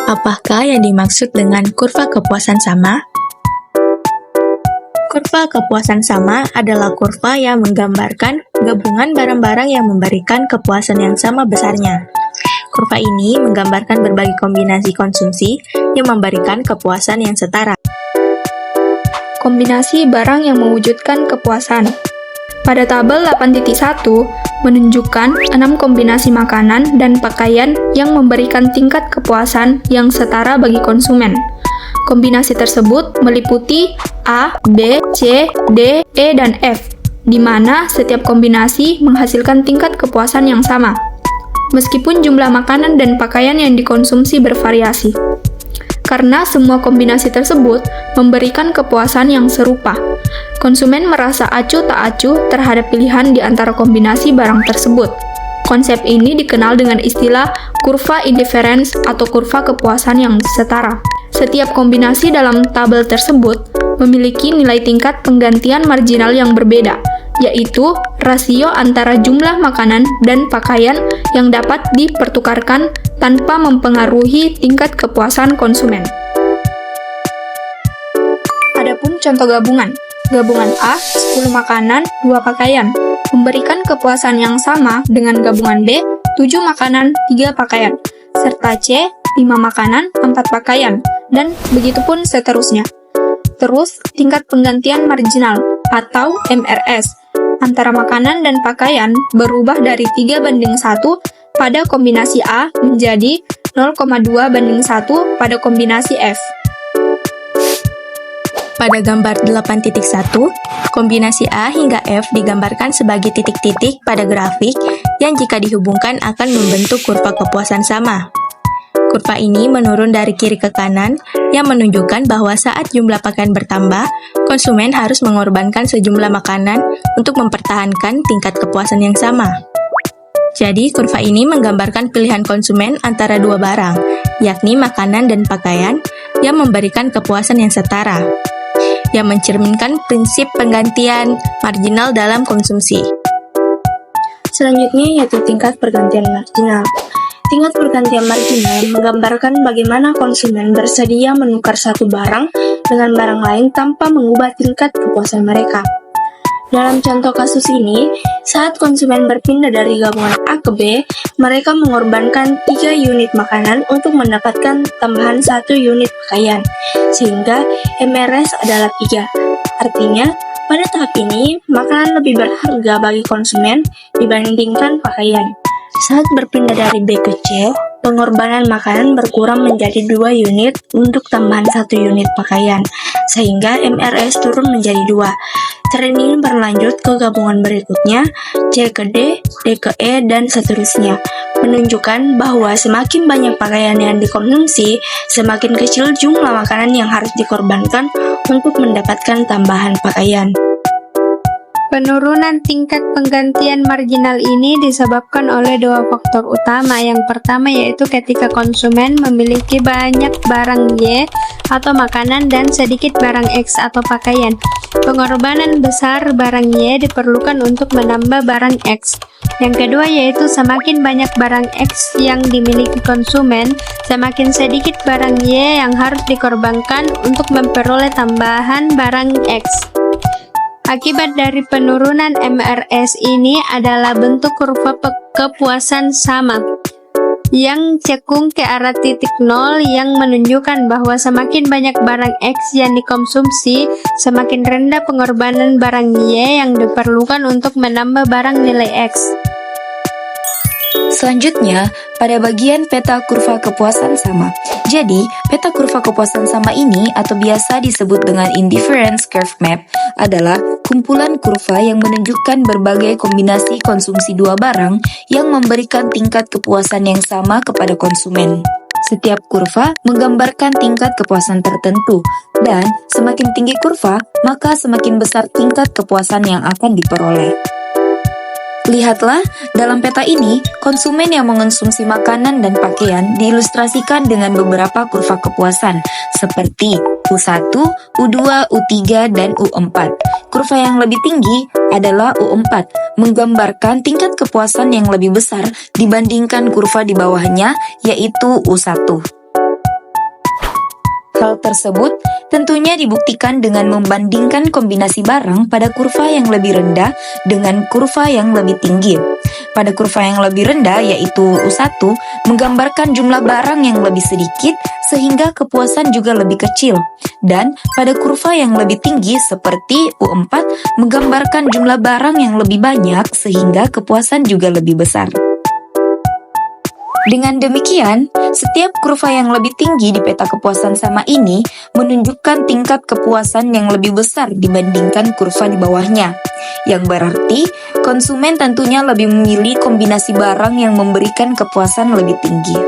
Apakah yang dimaksud dengan kurva kepuasan sama? Kurva kepuasan sama adalah kurva yang menggambarkan gabungan barang-barang yang memberikan kepuasan yang sama besarnya. Kurva ini menggambarkan berbagai kombinasi konsumsi yang memberikan kepuasan yang setara. Kombinasi barang yang mewujudkan kepuasan. Pada tabel 8.1 menunjukkan 6 kombinasi makanan dan pakaian yang memberikan tingkat kepuasan yang setara bagi konsumen. Kombinasi tersebut meliputi A, B, C, D, E, dan F, di mana setiap kombinasi menghasilkan tingkat kepuasan yang sama, meskipun jumlah makanan dan pakaian yang dikonsumsi bervariasi. Karena semua kombinasi tersebut memberikan kepuasan yang serupa, konsumen merasa acuh tak acuh terhadap pilihan di antara kombinasi barang tersebut. Konsep ini dikenal dengan istilah kurva indifference atau kurva kepuasan yang setara. Setiap kombinasi dalam tabel tersebut memiliki nilai tingkat penggantian marginal yang berbeda, yaitu rasio antara jumlah makanan dan pakaian yang dapat dipertukarkan tanpa mempengaruhi tingkat kepuasan konsumen. Adapun contoh gabungan. Gabungan A, 10 makanan, 2 pakaian, memberikan kepuasan yang sama dengan gabungan B, 7 makanan, 3 pakaian, serta C, 5 makanan, 4 pakaian, dan begitupun seterusnya. Terus, tingkat penggantian marginal atau MRS antara makanan dan pakaian berubah dari 3:1 pada kombinasi A menjadi 0,2:1 pada kombinasi F. Pada gambar 8.1, kombinasi A hingga F digambarkan sebagai titik-titik pada grafik yang jika dihubungkan akan membentuk kurva kepuasan sama. Kurva ini menurun dari kiri ke kanan yang menunjukkan bahwa saat jumlah pakaian bertambah, konsumen harus mengorbankan sejumlah makanan untuk mempertahankan tingkat kepuasan yang sama. Jadi, kurva ini menggambarkan pilihan konsumen antara dua barang, yakni makanan dan pakaian, yang memberikan kepuasan yang setara, yang mencerminkan prinsip penggantian marginal dalam konsumsi. Selanjutnya yaitu tingkat pergantian marginal. Tingkat pergantian marginal menggambarkan bagaimana konsumen bersedia menukar satu barang dengan barang lain tanpa mengubah tingkat kepuasan mereka. Dalam contoh kasus ini, saat konsumen berpindah dari gabungan A ke B, mereka mengorbankan 3 unit makanan untuk mendapatkan tambahan 1 unit pakaian, sehingga MRS adalah 3. Artinya, pada tahap ini, makanan lebih berharga bagi konsumen dibandingkan pakaian. Saat berpindah dari B ke C, pengorbanan makanan berkurang menjadi 2 unit untuk tambahan 1 unit pakaian, sehingga MRS turun menjadi 2. Tren ini berlanjut ke gabungan berikutnya, C ke D, D ke E, dan seterusnya, menunjukkan bahwa semakin banyak pakaian yang dikonsumsi, semakin kecil jumlah makanan yang harus dikorbankan untuk mendapatkan tambahan pakaian. Penurunan tingkat penggantian marginal ini disebabkan oleh dua faktor utama. Yang pertama yaitu ketika konsumen memiliki banyak barang Y atau makanan dan sedikit barang X atau pakaian. Pengorbanan besar barang Y diperlukan untuk menambah barang X. Yang kedua yaitu semakin banyak barang X yang dimiliki konsumen, semakin sedikit barang Y yang harus dikorbankan untuk memperoleh tambahan barang X. Akibat dari penurunan MRS ini adalah bentuk kurva kepuasan sama yang cekung ke arah titik nol, yang menunjukkan bahwa semakin banyak barang X yang dikonsumsi, semakin rendah pengorbanan barang Y yang diperlukan untuk menambah barang nilai X. Selanjutnya, pada bagian peta kurva kepuasan sama. Jadi, peta kurva kepuasan sama ini atau biasa disebut dengan indifference curve map adalah kumpulan kurva yang menunjukkan berbagai kombinasi konsumsi dua barang yang memberikan tingkat kepuasan yang sama kepada konsumen. Setiap kurva menggambarkan tingkat kepuasan tertentu, dan semakin tinggi kurva, maka semakin besar tingkat kepuasan yang akan diperoleh. Lihatlah, dalam peta ini, konsumen yang mengonsumsi makanan dan pakaian diilustrasikan dengan beberapa kurva kepuasan, seperti U1, U2, U3, dan U4. Kurva yang lebih tinggi adalah U4, menggambarkan tingkat kepuasan yang lebih besar dibandingkan kurva di bawahnya, yaitu U1. Hal tersebut tentunya dibuktikan dengan membandingkan kombinasi barang pada kurva yang lebih rendah dengan kurva yang lebih tinggi. Pada kurva yang lebih rendah yaitu U1 menggambarkan jumlah barang yang lebih sedikit sehingga kepuasan juga lebih kecil. Dan pada kurva yang lebih tinggi seperti U4 menggambarkan jumlah barang yang lebih banyak sehingga kepuasan juga lebih besar. Dengan demikian, setiap kurva yang lebih tinggi di peta kepuasan sama ini menunjukkan tingkat kepuasan yang lebih besar dibandingkan kurva di bawahnya. Yang berarti, konsumen tentunya lebih memilih kombinasi barang yang memberikan kepuasan lebih tinggi.